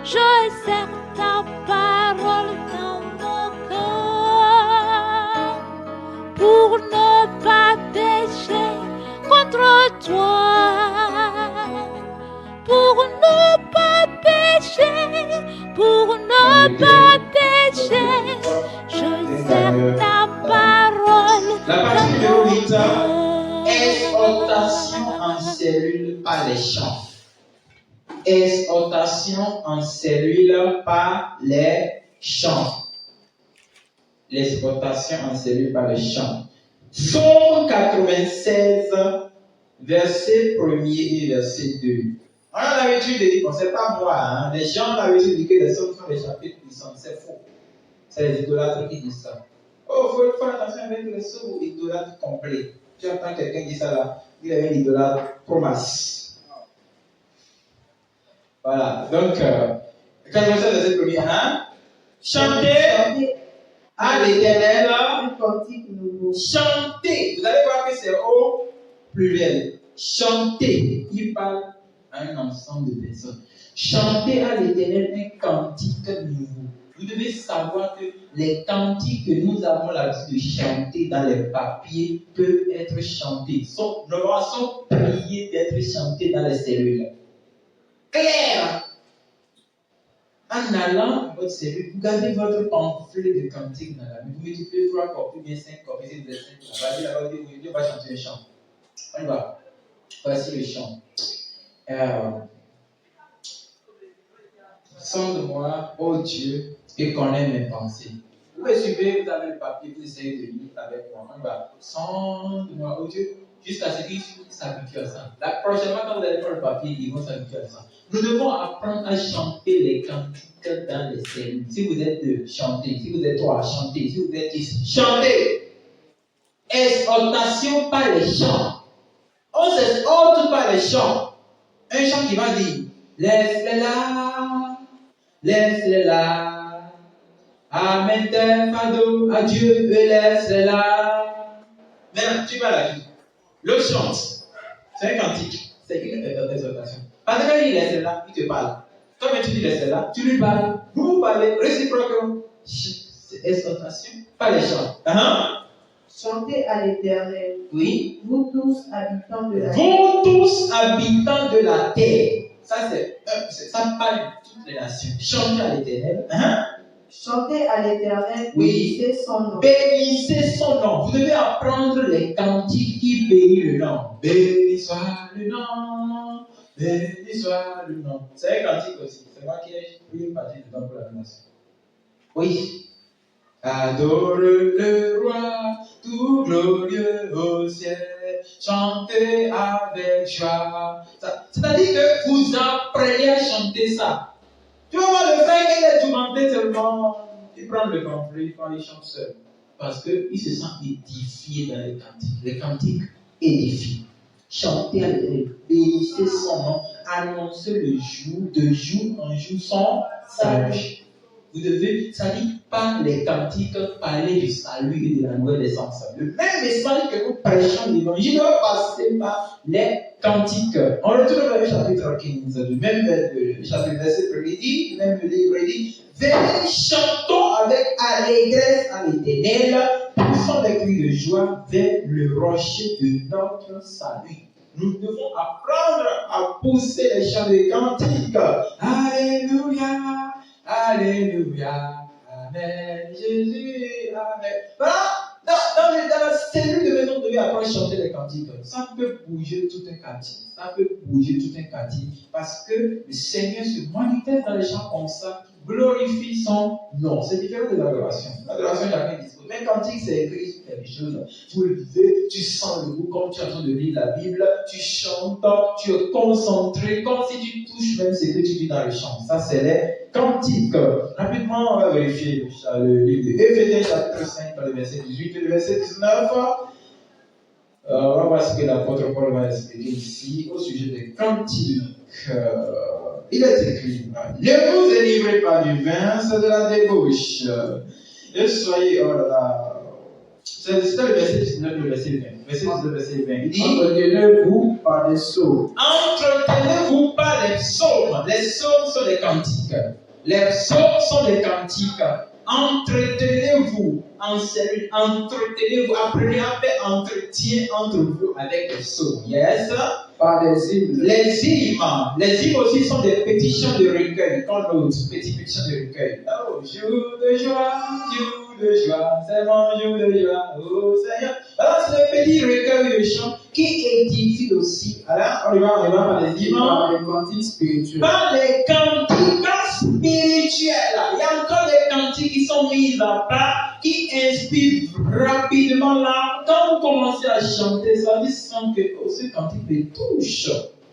je serre ta parole dans mon cœur pour ne pas pécher contre toi, pour ne pas pécher, pour ne pas pécher, je serre ta parole La dans partie mon de 8 cœur. exhortation en cellule par les chants. Exhortation en cellule par les chants. L'exhortation en cellule par les chants. Psaume 96, verset 1er et verset 2. On a l'habitude de dire, bon, c'est pas moi, hein. Les gens ont l'habitude de dire que les psaumes sont des chapitres puissants. C'est faux. C'est les idolâtres qui disent ça. Oh, il faut faire attention avec les psaumes idolâtres complets. Tu entends quelqu'un dire ça là, il avait un idolâtre promas. Voilà, donc, 96 verset 1er, hein? Chantez à l'Éternel un cantique nouveau. Chantez, vous allez voir que c'est au pluriel. Chantez, il parle à un ensemble de personnes. Chantez à l'Éternel un cantique nouveau. Vous devez savoir que les cantiques que nous avons l'habitude de chanter dans les papiers peuvent être chantés. Sont priés d'être chantés dans les cellules. Claire! En allant dans votre cellule, vous gardez votre pamphlet de cantique dans la main. Vous multipliez 3 copies, bien 5 copies, si vous êtes 5. Là-bas, on va chanter un chant. On y va. Voici le chant. Sonde-moi, ô Dieu, et connais mes pensées. Vous pouvez suivre, vous avez le papier, vous essayez de lire avec moi. On y va. Sonde-moi, ô Dieu, jusqu'à ce qu'ils s'habituent à ça. Là, prochainement, quand vous allez prendre le papier, ils vont s'habituer à ça. Nous devons apprendre à chanter les cantiques dans les cellules. Si vous êtes deux, chantez. Si vous êtes trois, chantez. Si vous êtes 10, chantez. Exhortation par les chants. On s'exhorte par les chants. Un chant qui va dire, laisse-les là, laisse-les là. Amène tes fardeaux à Dieu et laisse-les là. Maintenant, tu vas là. Le chant, c'est un cantique. C'est une exhortation. Parce que quand il laisse là, il te parle. Quand tu dis laisse là, tu lui parles. Vous parlez réciproquement. C'est exhortation, pas les chants. Chantez à l'Éternel. Oui. Vous tous habitants de la terre. Vous tous habitants de la terre. Ça parle de toutes les nations. Chantez à l'Éternel. Chantez à l'Éternel. Oui. Bénissez son nom. Bénissez son nom. Vous devez apprendre les cantiques qui bénissent le nom. Béni soit le nom. Béni soit le nom. C'est un cantique aussi. C'est moi qui ai pris une partie dedans pour la nation. Oui. Adore le roi, tout glorieux au ciel, chantez avec joie. C'est-à-dire que vous apprenez à chanter ça. Tu vas voir le frère qui est tourmenté seulement, il prend le pamphlet, il chante seul. Parce qu'il se sent édifié dans les cantiques. Les cantiques édifient. Chantez à l'Éternel, bénissez son nom, annoncez le jour, de jour en jour son salut. Vous devez, ça dit par les cantiques, parler du salut et de la nouvelle naissance. Le même message que nous prêchons l'évangile doit passer par les cantiques. On retourne dans le chapitre 15, du même chapitre verset 1er dit, le même livre dit, venez, chantons avec allégresse à l'Éternel, poussons des cris de joie vers le rocher de notre salut. Nous devons apprendre à pousser les chants de cantiques. Alléluia. Alléluia, Amen, Jésus, Amen. Voilà, dans la cellule de maison, vous devez apprendre à chanter les cantiques. Ça peut bouger tout un quartier. Ça peut bouger tout un quartier. Parce que le Seigneur se manifeste dans les chants comme ça, glorifie son nom. C'est différent de l'adoration. L'adoration, il n'y a rien disponible. Mais cantique, c'est écrit sur quelque chose. Vous le lisez, tu sens le goût comme tu es en train de lire la Bible, tu chantes, tu es concentré, comme si tu touches même ce que tu dis dans le chant. Ça, c'est les cantiques. Rapidement, on va vérifier le livre de Éphésiens, chapitre 5, le verset 18 et le verset 19. On va voir ce que l'apôtre Paul va expliquer ici au sujet des cantiques. Il est écrit, ne vous délivrez pas du vin, c'est de la débauche. Et soyez, oh là là, C'est le verset 19, le verset 20. Verset 19, verset 20. Il dit Entretenez-vous par des psaumes. entretenez-vous par les psaumes. Les psaumes sont des cantiques. Les psaumes sont des cantiques. Entretenez-vous en cellule. Entretenez-vous. Apprenez à faire entretien entre vous avec les psaumes. Yes. Par des hymnes. Les hymnes. Les hymnes aussi sont des petits chants de recueil. Comme l'autre, petits chants de recueil. Oh, jour de joie, c'est mon jour de joie, oh Seigneur. Alors, c'est le petit recueil de chants qui édifie aussi. Alors, on y va par les hymnes. Par les cantiques spirituels. Par les cantiques spirituels. Il y a encore des cantiques qui sont mis à part, qui inspirent rapidement là. Quand vous commencez à chanter, ça dit que ce cantique me touche.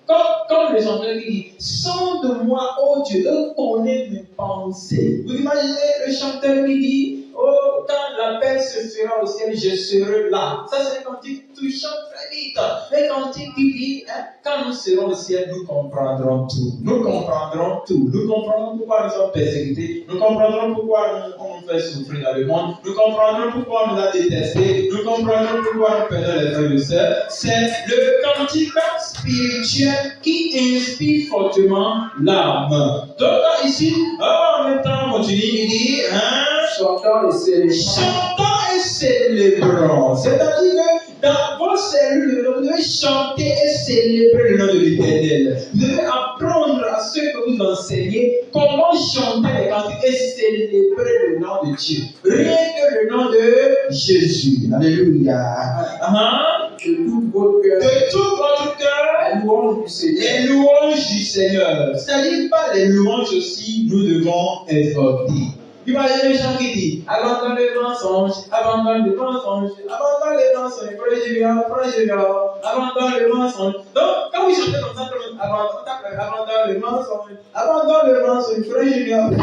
Comme le chanteur qui dit, sonde-moi, oh Dieu, connais mes pensées. Vous imaginez le chanteur qui dit, oh, quand l'appel se fera au ciel, je serai là. Ça, c'est un cantique touchant très vite. Le cantique qui dit, quand nous serons au ciel, nous comprendrons tout. Nous comprendrons tout. Nous comprendrons pourquoi nous sommes persécutés. Nous comprendrons pourquoi on nous fait souffrir dans le monde. Nous comprendrons pourquoi on nous a détestés. Nous comprendrons pourquoi nous perdons les frères et sœurs. C'est le cantique spirituel qui inspire fortement l'âme. Donc ici, en même temps, on continue, il dit, Chantons et célébrons. chantons et célébrons. C'est-à-dire que dans vos cellules, vous devez chanter et célébrer le nom de l'Éternel. Vous devez apprendre à ceux que vous enseignez comment chanter les cantiques et célébrer le nom de Dieu. Rien que le nom de Jésus. Alléluia. De tout votre cœur. De tout votre cœur. Les louanges du Seigneur. Les louanges du Seigneur. C'est-à-dire pas les louanges aussi, nous devons exhorter. Imaginez les gens qui disent abandonne les mensonges, abandonne les mensonges, abandonne les mensonges, frère Julien, abandonne les mensonges. Donc, quand vous chantez comme ça, abandonne les mensonges, abandonne les mensonges, frère Julien. Donc,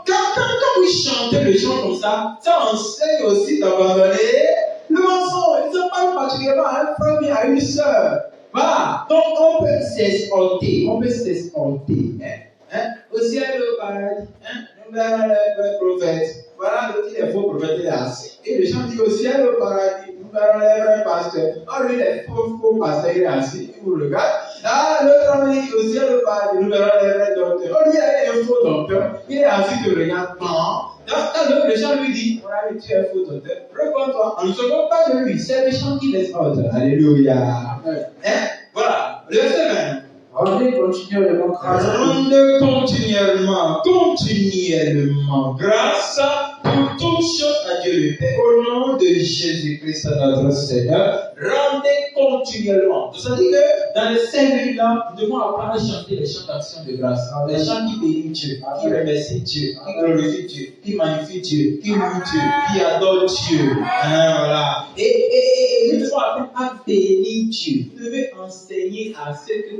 quand vous chantez le chant comme ça enseigne aussi d'abandonner le mensonge. Ils ne parlent particulièrement à un frère mais à une sœur. Voilà. Donc, on peut s'exhorter. Au ciel, au paradis, nous verrons les prophètes. Voilà le petit des faux prophètes, il est assis. Et les gens disent au ciel, au paradis, nous verrons les vrais pasteurs. Oh, lui, les faux pasteurs, il est assis, il vous regarde. Ah, l'autre homme dit au ciel, au paradis, nous verrons les vrais docteurs. Oh, lui, il est un faux docteur, il est assis, il te regarde. Quand le chant lui dit, voilà, tu es un faux docteur, réponds-toi. On ne se moque pas de lui, c'est le chant qui laisse ordre. Alléluia. Voilà, le verset 20. Rendez continuellement grâce. Rendez continuellement grâce pour toutes choses à Dieu le Père. Au nom de Jésus-Christ, notre Seigneur, rendez continuellement. C'est-à-dire que dans les 5 minutes-là, nous devons apprendre à chanter les chants d'action de grâce. Les chants qui bénissent Dieu, qui remercient Dieu, qui glorifient Dieu, qui magnifient Dieu, qui louent Dieu, qui adorent Dieu. Voilà. Et nous devons apprendre à bénir Dieu. Vous devez enseigner à ceux que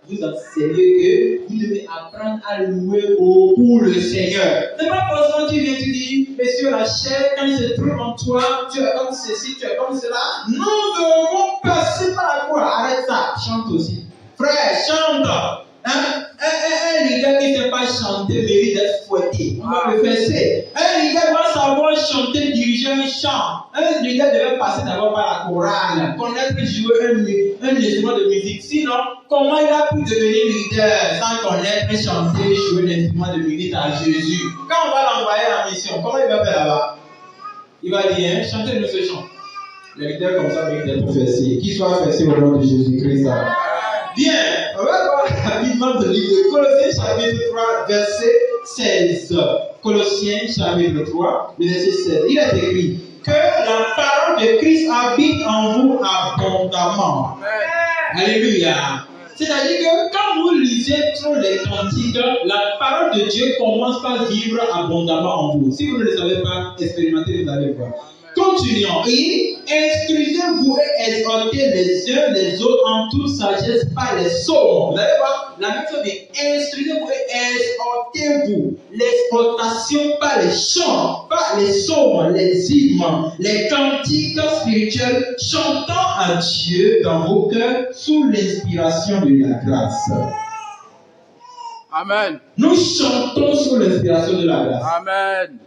vous enseignez que vous devez apprendre à louer beaucoup le Seigneur. C'est pas forcément tu viens te dire, mais sur la chair, quand il se trouve en toi, tu es comme ceci, tu es comme cela. Nous devons passer par la croix. Arrête ça. Chante aussi. Frère, chante. Un leader qui ne sait pas chanter mérite d'être fouetté. On va le faire. Un leader doit savoir chanter, diriger un chant. Un leader devait passer d'abord par la chorale, connaître jouer un instrument de musique. Sinon, comment il a pu devenir leader sans connaître, chanter, jouer l'instrument de musique à Jésus? Quand on va l'envoyer en mission, comment il va faire là-bas? Il va dire, chantez-nous ce chant. Les leaders comme ça méritent d'être fessés. Qu'ils soient fessés au nom de Jésus-Christ. Bien, on va voir rapidement le livre de Colossiens chapitre 3, verset 16. Colossiens chapitre 3, verset 16. Il est écrit que la parole de Christ habite en vous abondamment. Alléluia. C'est-à-dire que quand vous lisez trop les cantiques, la parole de Dieu commence par vivre abondamment en vous. Si vous ne le savez pas, expérimentez, vous allez voir. Continuons. Et instruisez-vous et exhortez les uns les autres en toute sagesse par les psaumes. Vous allez voir, la même chose est instruisez-vous et exhortez-vous. L'exhortation par les chants, par les psaumes, les hymnes, les cantiques spirituels, chantant à Dieu dans vos cœurs sous l'inspiration de la grâce. Amen. Nous chantons sous l'inspiration de la grâce. Amen.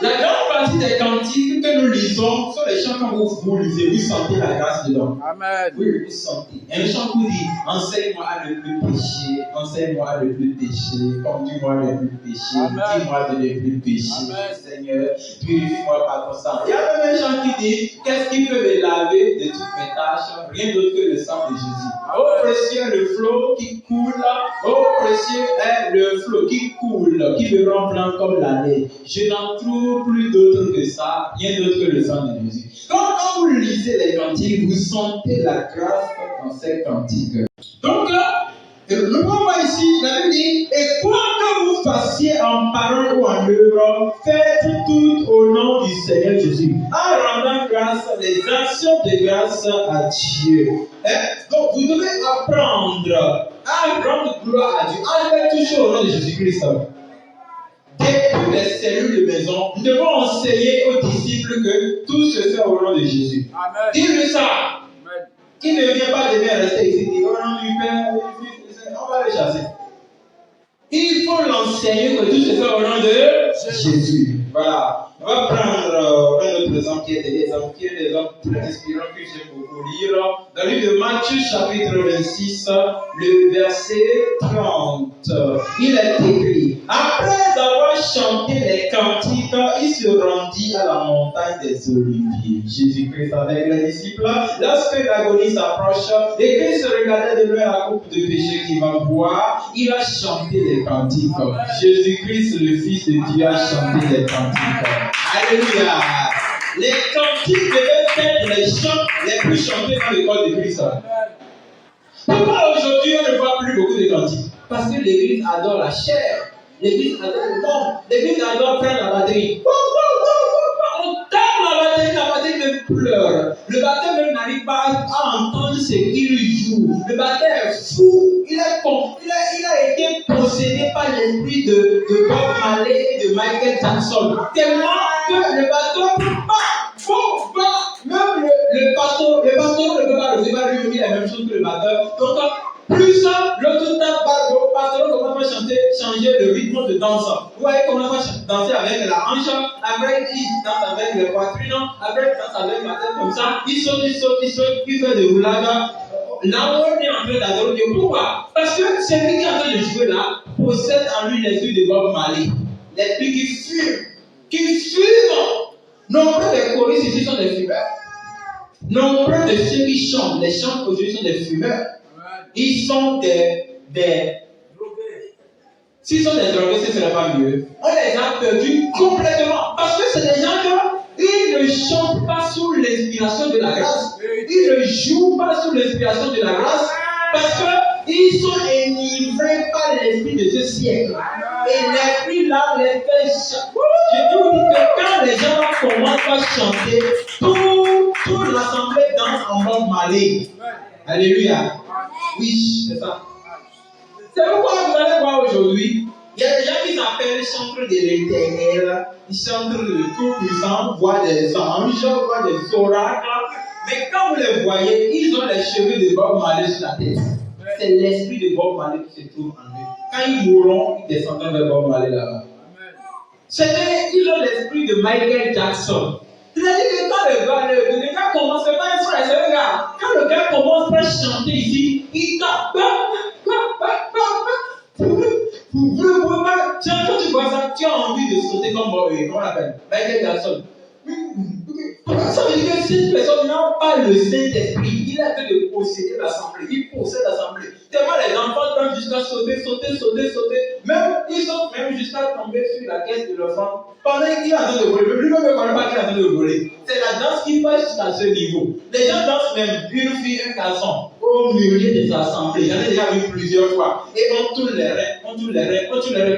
La grande partie des cantiques que nous lisons sont les chants quand vous lisez, vous sentez la grâce dedans. Amen. Oui, vous sentez. Un chant vous dit, enseigne-moi à ne plus pécher, enseigne-moi à ne plus pécher, conduis-moi à ne plus pécher, dis-moi de ne plus pécher, Seigneur, purifie-moi par ton sang. Il y a même un chant qui dit, qu'est-ce qui peut me laver de toutes mes tâches? Rien d'autre que le sang de Jésus. Oh précieux est le flot qui coule, oh précieux est le flot qui coule, qui me rend blanc comme la neige. Je n'en trouve plus d'autre que ça, rien d'autre que le sang de Jésus. Quand vous lisez les cantiques, vous sentez la grâce dans ces cantiques. Donc, le point ici, la Bible dit, et quoi que vous fassiez en parole ou en œuvre, faites tout au nom du Seigneur Jésus, en rendant grâce, les actions de grâce à Dieu. Donc, vous devez apprendre à rendre gloire à Dieu, à faire toujours au nom de Jésus-Christ. Depuis les cellules de maison, nous devons enseigner aux disciples que tout se fait au nom de Jésus. Dis-lui ça. Amen. Qui ne vient pas de bien rester ici, dit au nom du Père, on va les chasser. Il faut l'enseigner que tout se fait au nom de Jésus. Voilà. On va prendre un autre exemple qui est des exemples très inspirants que j'aime beaucoup lire. Dans le livre de Matthieu, chapitre 26, le verset 30. Il est écrit, après avoir chanté les cantiques, il se rendit à la montagne des Oliviers. Jésus-Christ avec les disciples. Lorsque l'agonie s'approche et qu'il se regardait de loin la coupe de péché qu'il va boire, il a chanté les cantiques. Jésus-Christ, le Fils de Dieu, a chanté les cantiques. Alléluia. Les cantiques devaient être les chants les plus chantés dans l'école de Christ. Pourquoi aujourd'hui on ne voit plus beaucoup de cantiques? Parce que l'église adore la chair. L'église adore le monde. L'église adore prendre la batterie. On tape la batterie même pleure. Le batteur même n'arrive pas à entendre ce qu'il joue. Le batteur est fou. Il a été possédé par l'esprit de Bob Marley et de Michael Jackson. Tellement que le batteur ne peut pas. Même le pasteur ne peut pas le faire. Lui, il a la même chose que le batteur. Donc, plus l'autre tape, le pasteur commence à changer le rythme de danse. Vous voyez comment on va danser avec la hanche. Après, il danse avec le poitrine. Après, il danse avec la tête comme ça. Il saute, il fait des roulades. Là, on est en train d'adorer Dieu. Pourquoi? Parce que celui qui est en train de jouer là possède en lui l'esprit de Bob Marley. L'esprit qui fume. Nombreux des choristes ici sont des fumeurs. Nombreux de ceux qui chantent, les chants aujourd'hui sont des fumeurs. Ils sont des drogués. S'ils sont des drogués, ce ne serait pas mieux. On les a perdus complètement. Parce que c'est des gens qui ne chantent pas sous l'inspiration de la grâce. Ils ne jouent pas sous l'inspiration de la grâce. Parce qu'ils sont enivrés par l'esprit de ce siècle. Et l'esprit là les fait chanter. Je vous dis que quand les gens commencent à chanter, toute l'assemblée danse en Bob Marley. Alléluia. Oui, c'est ça. C'est pourquoi vous allez voir aujourd'hui, il y a des gens qui s'appellent chantres de l'éternel, ils chantent de tout-puissant, voient des anges, voient des oracles. Mais quand vous les voyez, ils ont les cheveux de Bob Marley sur la tête. C'est l'esprit de Bob Marley qui se trouve en eux. Quand ils mourront, ils descendront vers Bob Marley là-bas. Ils ont l'esprit de Michael Jackson. C'est-à-dire que quand le gars commence, c'est pas un frère, c'est un gars. Quand le gars commence à chanter ici, il tape. Quand tu vois ça, tu as envie de sauter comme comment on l'appelle, Michael Jackson. Ça veut dire que cette personne n'a pas le Saint-Esprit. Il a que de posséder l'assemblée. Il possède l'assemblée. Tellement les enfants peuvent jusqu'à sauter. Même, ils sautent même jusqu'à tomber sur la caisse de l'enfant. Pendant qu'il est en train de voler. Lui-même ne connaît pas qu'il est en train de voler. C'est la danse qui passe jusqu'à ce niveau. Les gens dansent même une fille, un garçon au milieu des assemblées. J'en ai déjà vu plusieurs fois. Et on tourne les reins.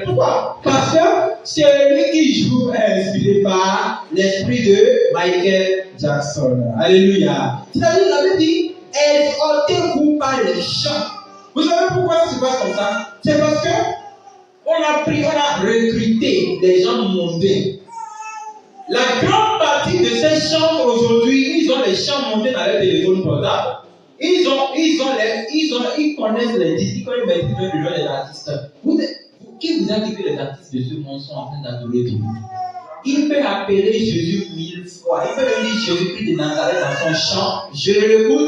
Pourquoi? Parce que celui qui joue est inspiré par l'esprit de Michael Jackson. Alléluia. C'est-à-dire, la Bible dit, exhortez-vous par les chants. Vous savez pourquoi ça se passe comme ça? C'est parce que on a recruté des gens mondains. La grande partie de ces chants aujourd'hui, ils ont les chants mondains dans leur téléphone portable. Ils connaissent les disques, ils connaissent les disques des artistes. Qui vous a dit que les artistes de ce monde sont en train d'adorer Dieu? il peut appeler Jésus 1000 fois. Il peut même dire Jésus-Christ de Nazareth dans son chant. Je ne l'écoute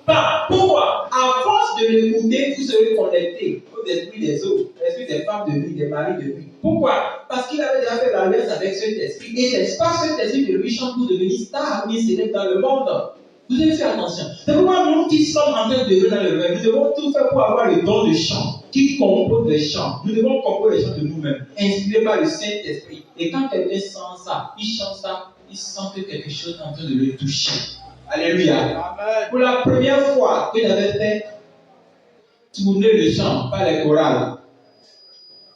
pas. Pourquoi? À force de l'écouter, vous serez connecté aux esprits des autres, l'esprit des femmes de lui, des maris de lui. Pourquoi? Parce qu'il avait déjà fait l'alliance avec cet esprit. Et c'est pas cet esprit que lui chante pour devenir star, mais célèbre dans le monde. Vous devez faire attention. C'est pourquoi nous qui sommes en train de venir dans le rêve, nous devons tout faire pour avoir le don de chant, qui compose les chants. Nous devons composer les chants de nous-mêmes, inspirés par le Saint-Esprit. Et quand quelqu'un sent ça, il chante ça, il sent que quelque chose est en train de le toucher. Alléluia. Amen. Pour la première fois que j'avais fait tourner le chant par les chorales,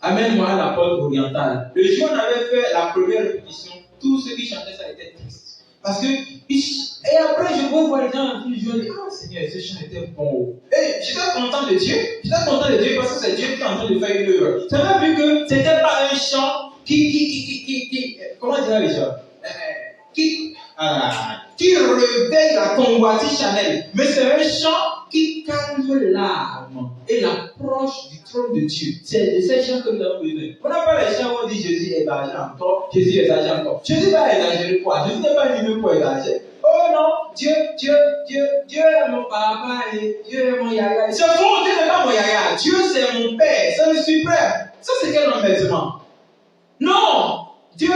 amène-moi à la porte orientale. Le jour où on avait fait la première répétition, tous ceux qui chantaient ça étaient tristes. Parce que, et après je vois les gens qui jouent, ah Seigneur, ce chant était bon. Et j'étais content de Dieu. J'étais content de Dieu parce que c'est Dieu qui est en train de faire une œuvre. Ça m'a vu que c'était pas un chant comment dire les gens qui réveille la convoitise charnelle. Mais c'est un chant qui calme l'âme et l'approche du trône de Dieu. C'est de ces chants que nous avons besoin. On n'a pas les chants où on dit Jésus exagère encore, Jésus exagère encore. Jésus va exagérer quoi? Jésus n'est pas venu pour exagérer. Oh non, Dieu est mon papa et Dieu est mon yaya. C'est faux, Dieu n'est pas mon yaya. Dieu c'est mon père, c'est le suprême. Ça c'est quel emmerdement? Non! Dieu.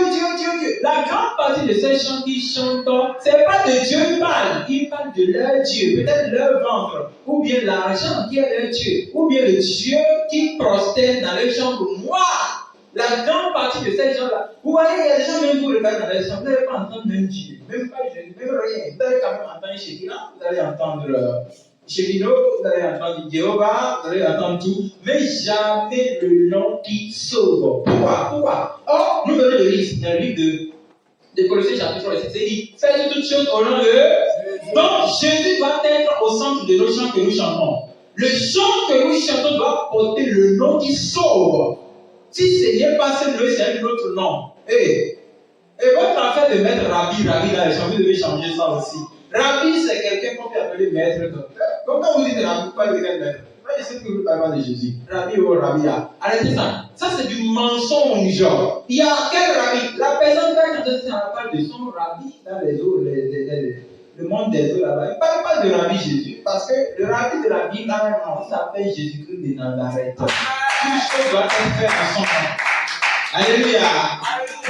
La grande partie de ces chants qu'ils chantent, c'est pas de Dieu qu'ils parlent. Ils parlent de leur Dieu, peut-être leur ventre, ou bien l'argent qui est leur Dieu, ou bien le Dieu qui prosterne dans les chambres noires. La grande partie de ces gens-là, vous voyez, il y a des gens, même vous regardez dans les chambres, vous n'allez pas entendre même Dieu, même pas Jésus, même rien. Vous allez quand même entendre Shekinah, vous allez entendre Shekinah, vous allez entendre Jéhovah, vous allez entendre tout, mais jamais le nom qui sauve. Pourquoi? Or, nous venons de lire dans le livre de Colossiens chapitre 3, c'est dit, faites toutes choses au nom de Jésus. Donc, Jésus doit être au centre de nos chants que nous chantons. Le chant que nous chantons doit porter le nom qui sauve. Si ce n'est pas ce nom, c'est un autre nom. Et votre affaire de mettre Rabbi dans les chants, vous devez changer ça aussi. Rabbi, c'est quelqu'un qu'on peut appeler maître. Donc, quand vous dites Rabbi, vous parlez de quel maître? Moi, je sais que vous parlez de Jésus. Rabbi ou Rabia. Arrêtez ça. Ça, c'est du mensonge. Il y a quel Rabbi? La personne qui a chanté ça parle de son Rabbi dans les eaux, le monde des eaux là-bas. Il ne parle pas de Rabbi Jésus. Parce que le Rabbi de la Bible, il s'appelle Jésus-Christ de Nazareth. Tout chose doit être fait à son nom. Alléluia.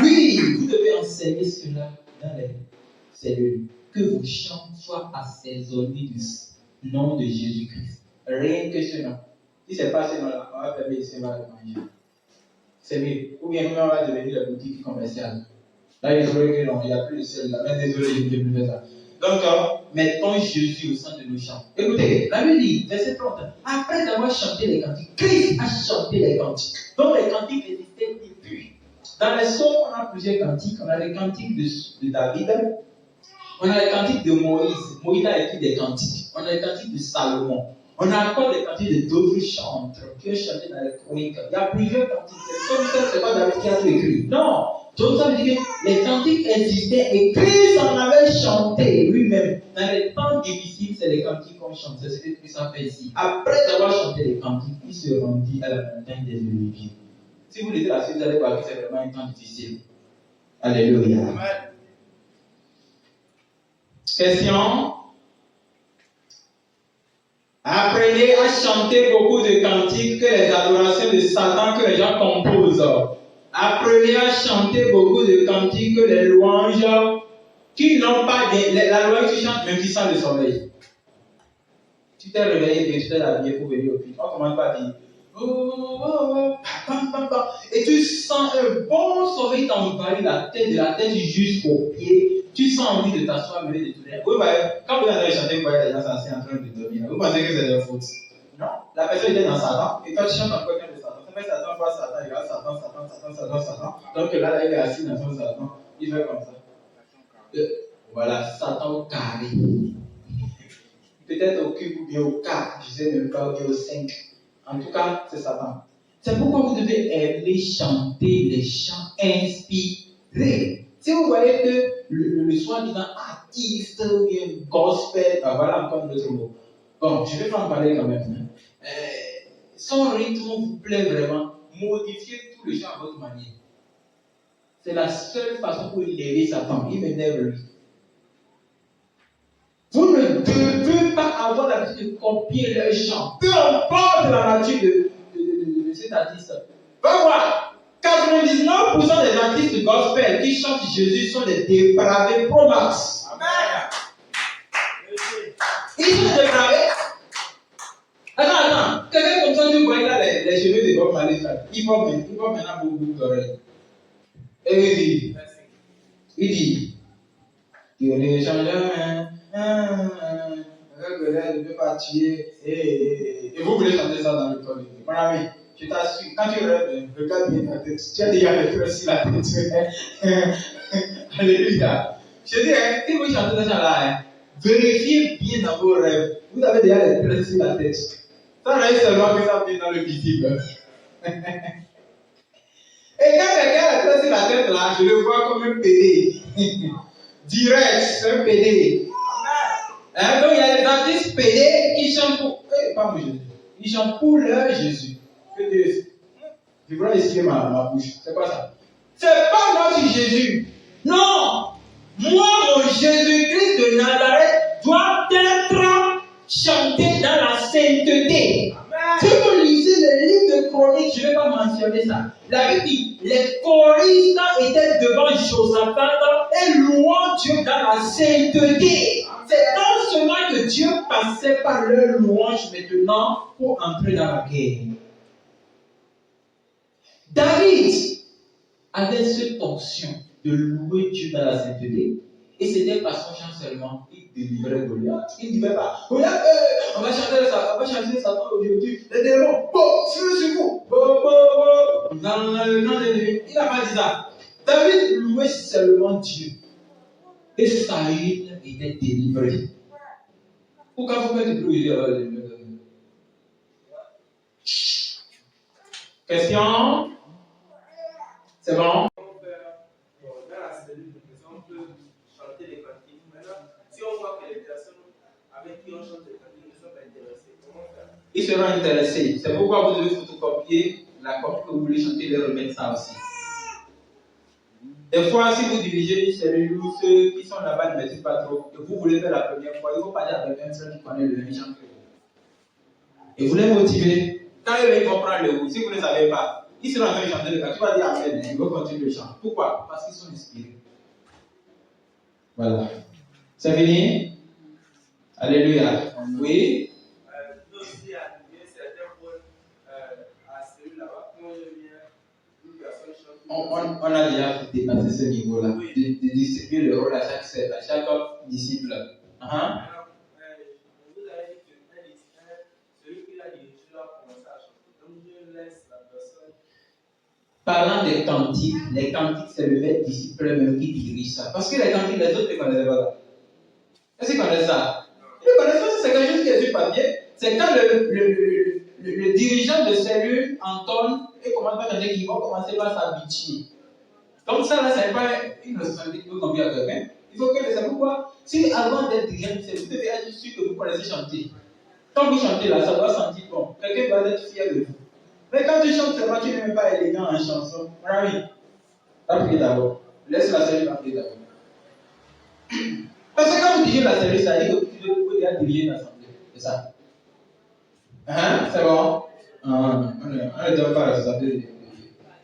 Oui, vous devez enseigner cela dans les cellules. Que vos chants soient assaisonnés du nom de Jésus-Christ. Rien que ce nom. Si ce n'est pas ce nom-là, on va fermer ici, on va le manger. C'est mieux. Ou bien nous, on va devenir la boutique commerciale. Là, il n'y a plus de ciel là. Mais désolé, je ne peux plus faire ça. Donc, mettons Jésus au centre de nos chants. Écoutez, la Bible dit, verset 30, après avoir chanté les cantiques, Christ a chanté les cantiques. Donc, les cantiques existaient depuis. Dans les psaumes, on a plusieurs cantiques. On a les cantiques de David. On a les cantiques de Moïse. Moïse a écrit des cantiques. On a les cantiques de Salomon. On a encore les cantiques de d'autres chantres qui ont chanté dans les chroniques. Il y a plusieurs cantiques. Ce n'est pas David qui a tout écrit. Non. Donc ça veut dire que les cantiques existaient et Christ en avait chanté lui-même. Dans les temps difficiles, c'est les cantiques qu'on chante. C'est ce que Christ a fait ici. Après avoir chanté les cantiques, il se rendit à la montagne des Oliviers. Si vous lisez la suite, vous allez voir que c'est vraiment un temps difficile. Alléluia. Amen. Question. Apprenez à chanter beaucoup de cantiques que les adorations de Satan que les gens composent. Apprenez à chanter beaucoup de cantiques que les louanges qui n'ont pas la louange qui chante même qui sent le soleil. Tu t'es réveillé et tu t'es habillé pour venir au culte. On commence par dire et tu sens un bon soleil t'envahir la tête, de la tête jusqu'aux pieds. Tu sens envie de t'asseoir, mais de tourner. Vous voyez, quand vous allez chanter, vous voyez les gens assis en train de dormir. Vous pensez que c'est leur faute? Non. La personne était dans Satan, et quand tu chantes encore quelqu'un de Satan, ça fait Satan fois Satan, il regarde Satan. Donc là, il est assis dans son Satan. Il fait comme ça. Voilà, Satan carré. Peut-être au cube ou bien au 4, je ne sais même pas, ou bien au 5. En tout cas, c'est Satan. C'est pourquoi vous devez aimer chanter les chants inspirés. Si vous voyez que le soi-disant artiste ou bien gospel, voilà encore un autre mot. Bon, je vais pas en parler quand même. Son rythme vous plaît vraiment, modifiez tout le chant à votre manière. C'est la seule façon pour élever sa femme. Il m'énerve lui. Vous ne devez pas avoir l'habitude de copier leur chant. Peu importe la nature de cet artiste. Va voir. 99% des artistes gospel qui chantent Jésus sont des dépravés pro max. Amen. Ils sont dépravés. Attends. Quelqu'un comme ça, tu vois, il a les cheveux de Bob Marley. Il porte maintenant beaucoup d'oreilles. Et il dit, tu ne changes jamais. Je ne peux pas tuer. Et vous voulez chanter ça dans le corps. Mon ami, je t'assure, quand tu rêves, regarde bien ta tête. Tu as déjà les tresses sur la tête. Alléluia. Je dis, si vous chantez ce chant-là, vérifiez bien dans vos rêves. Vous avez déjà les tresses sur la tête. Ça n'arrive seulement que ça vient dans le visible. Et quand quelqu'un a la tête sur la tête là, je le vois comme un PD. Direct, c'est un PD. Hein, donc il y a des artistes PD qui chantent pour. Pas pour Jésus. Ils chantent pour leur Jésus. Que Dieu. Je voudrais essuyer ma bouche. C'est quoi ça? C'est pas notre Jésus. Non! Moi, mon Jésus-Christ de Nazareth doit être chanté dans la sainteté. Si vous lisez le livre de Chroniques, je ne vais pas mentionner ça. La Bible dit, les choristes étaient devant Josaphat et louant Dieu dans la sainteté. C'est dans cela que Dieu passait par leur louange maintenant pour entrer dans la guerre. David avait cette option de louer Dieu dans la sainteté. Et c'était par son chant seulement, il délivrait Goliath. Il ne disait pas, Goliath, on va chanter ça aujourd'hui. Les démons, sur vous. Dans le nom de l'ennemi. Il n'a pas dit ça. David louait seulement Dieu. Et Saül était délivré. Pourquoi vous faites du bruit? Question? C'est bon? Ils seront intéressés. C'est pourquoi vous devez photocopier la copie que vous voulez chanter et les remettre ça aussi. Des fois, si vous dirigez une cellule où ceux qui sont là-bas ne maîtrisent pas trop, et vous voulez faire la première fois, il faut parler avec un seul qui connaît le même chant que vous. Et vous les motivez. Quand ils vont prendre le goût, si vous ne savez pas, ils seront en train de chanter le chant. Tu vas dire Amen, ils vont continuer le chant. Pourquoi? Parce qu'ils sont inspirés. Voilà. C'est fini? Alléluia. Oui? On a déjà dépassé ce niveau-là, de distribuer le rôle à chaque disciple. Vous avez dit que celui qui l'a dirigé doit commencer à chanter. Donc je laisse la personne. Parlant des cantiques, les cantiques, c'est le maître disciple même qui dirige ça. Parce que les cantiques, les autres ne connaissent pas ça. Est-ce qu'ils connaissent ça? Ils ne connaissent pas, c'est quelque chose qui est sur papier. C'est quand le dirigeant de cellule entonne et commence par chanter qu'ils vont commencer par s'habituer. Donc ça, là, c'est pas une responsabilité que vous confiez à quelqu'un. Il faut que c'est pourquoi, si avant d'être dirigeant de cellule, vous devez être sûr que vous connaissez chanter. Quand vous chantez là, ça doit sentir bon. Quelqu'un va être fier de vous. Mais quand tu chantes seulement, tu n'es même pas élégant en chanson. Mon ami, t'as prié d'abord. Laisse la cellule prier d'abord. Parce que quand vous dirigez la cellule, ça dit que tu devez déjà diriger l'assemblée. C'est ça. Hein? C'est bon? On ne donne pas la responsabilité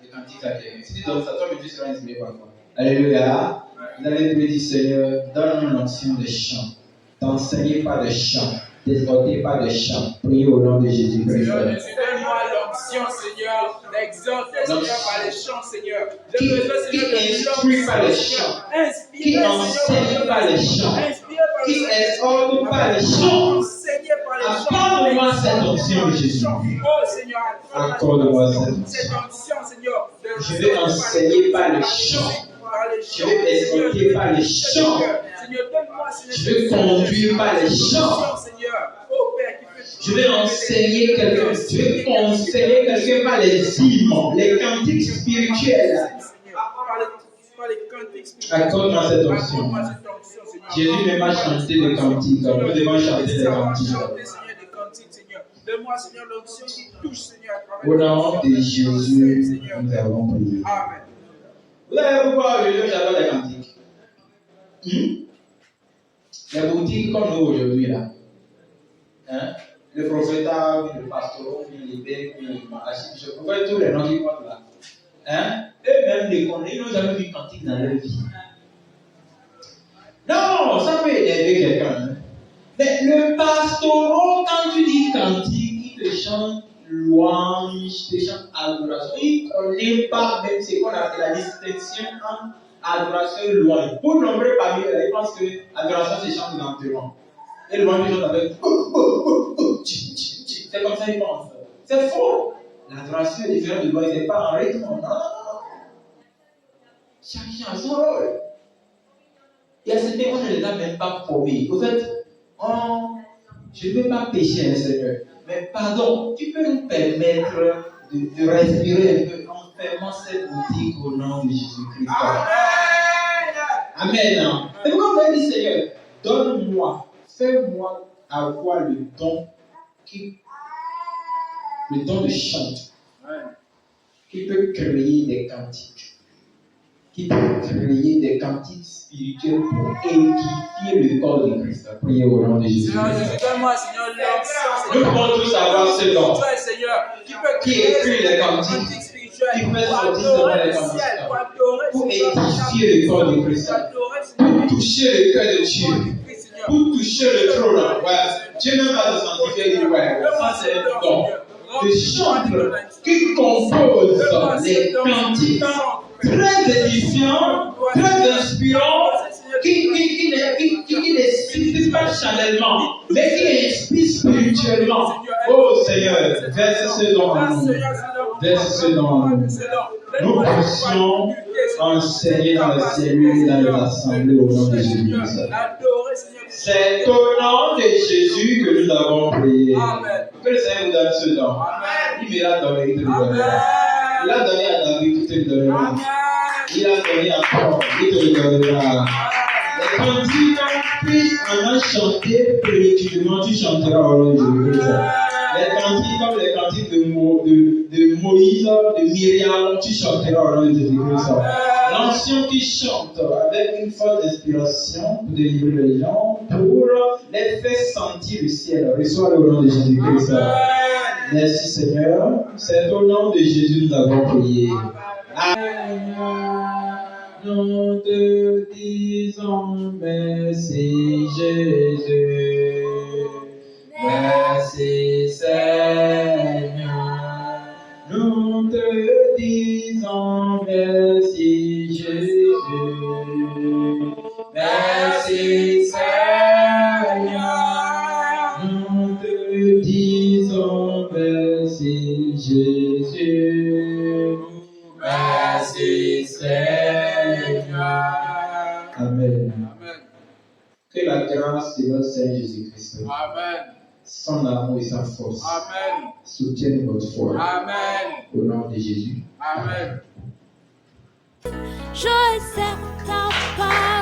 des cantiques à quelqu'un. Si tu donnes ça, toi, tu seras inspiré par toi. Alléluia. Vous allez lui dire, Seigneur, donne-nous l'onction de chant. T'enseignez pas de chant. T'exhortez pas de chant. Priez au nom de Jésus-Christ. Seigneur, donne-moi l'onction, Seigneur, d'exhorter, Seigneur, par les chants, Seigneur. Qui instruit par les chants. Qui enseigne par les chants. Qui exhorte par les chants. Accorde-moi cette onction de Jésus. Accorde-moi cette onction. Je vais enseigner par les chants. Je vais exhorter par les chants. Je vais conduire par les chants. Je vais enseigner quelqu'un. Je vais conseiller quelqu'un par les hymnes, les cantiques spirituels. Accorde-moi cette onction. Jésus même a chanté des cantiques. Nous devons chanter des cantiques. Au nom de Jésus, nous avons prié. Vous savez pourquoi aujourd'hui j'adore les cantiques? Les boutiques comme nous aujourd'hui là. Hein? Le prophète, le pasteur, l'évêque, le archibishop, vous voyez tous les noms qui comptent là. Hein? Eux-mêmes les connaissent, ils n'ont jamais vu cantique dans leur vie. Non, ça peut énerver quelqu'un. Hein? Mais le pastoreau, quand tu dis cantique, il te chante louange, il te chante adoration. Il ne connaît pas même ce qu'on appelle la distinction entre adoration et louange. Pour nombreux parmi eux, ils pensent que adoration se chante lentement. Et louange se chante avec c'est comme ça qu'ils pensent. C'est faux. L'adoration est différente de louange, c'est pas en rythme. Non. Chacun a son rôle. Et à ce moment, on ne les a même pas formés. Au fait, je ne veux pas pécher, Seigneur. Mais pardon, tu peux nous permettre de respirer un peu en fermant cette boutique au nom de Jésus-Christ. Amen. Et pourquoi vous avez dit, Seigneur, donne-moi, fais-moi avoir le don de chant, qui peut créer des cantiques. Qui peut créer des cantiques spirituels pour édifier le corps de Christ. Priez au nom de Jésus. Nous pouvons tous avoir ce don. Qui écrit les cantiques, qui fait sortir les cantiques pour édifier le corps de Christ. Pour toucher le cœur de Dieu. Pour toucher le trône. Ouais. Dieu même va te sanctifier. Ouais. Ça, c'est un don. De chantres qui composent les cantiques très édifiants, très inspirants, qui n'inspirent pas charnellement, mais qui inspirent spirituellement. Oh Seigneur, verse ce don en nous. Verse ce don en nous. Nous puissions enseigner dans les cellules et dans les assemblées au nom de Jésus-Christ. C'est au nom de Jésus que nous avons prié. Que le Seigneur nous donne ce don. Il me l'a donné, il te le donnera. Il a donné à David, il te le donnera. Il a donné à toi, il te le donnera. Les cantiques, puis en a chanté plénitude, tu chanteras au nom de Jésus-Christ. Les cantiques, comme les cantiques de Moïse, de Myriam, tu chanteras au nom de Jésus-Christ. L'ancien qui chante avec une forte inspiration pour délivrer les gens, pour les faire sentir le ciel. Reçois-le au nom de Jésus-Christ. Merci Seigneur. C'est au nom de Jésus que nous avons prié. Amen. Nous te disons merci Jésus. Merci Seigneur. Nous te disons merci Jésus. Merci Seigneur. Nous te disons merci Jésus. Merci Seigneur. Amen. Que la grâce de notre Seigneur Jésus-Christ, son amour et sa force, soutiennent votre foi. Au nom de Jésus. Je sais ta parole.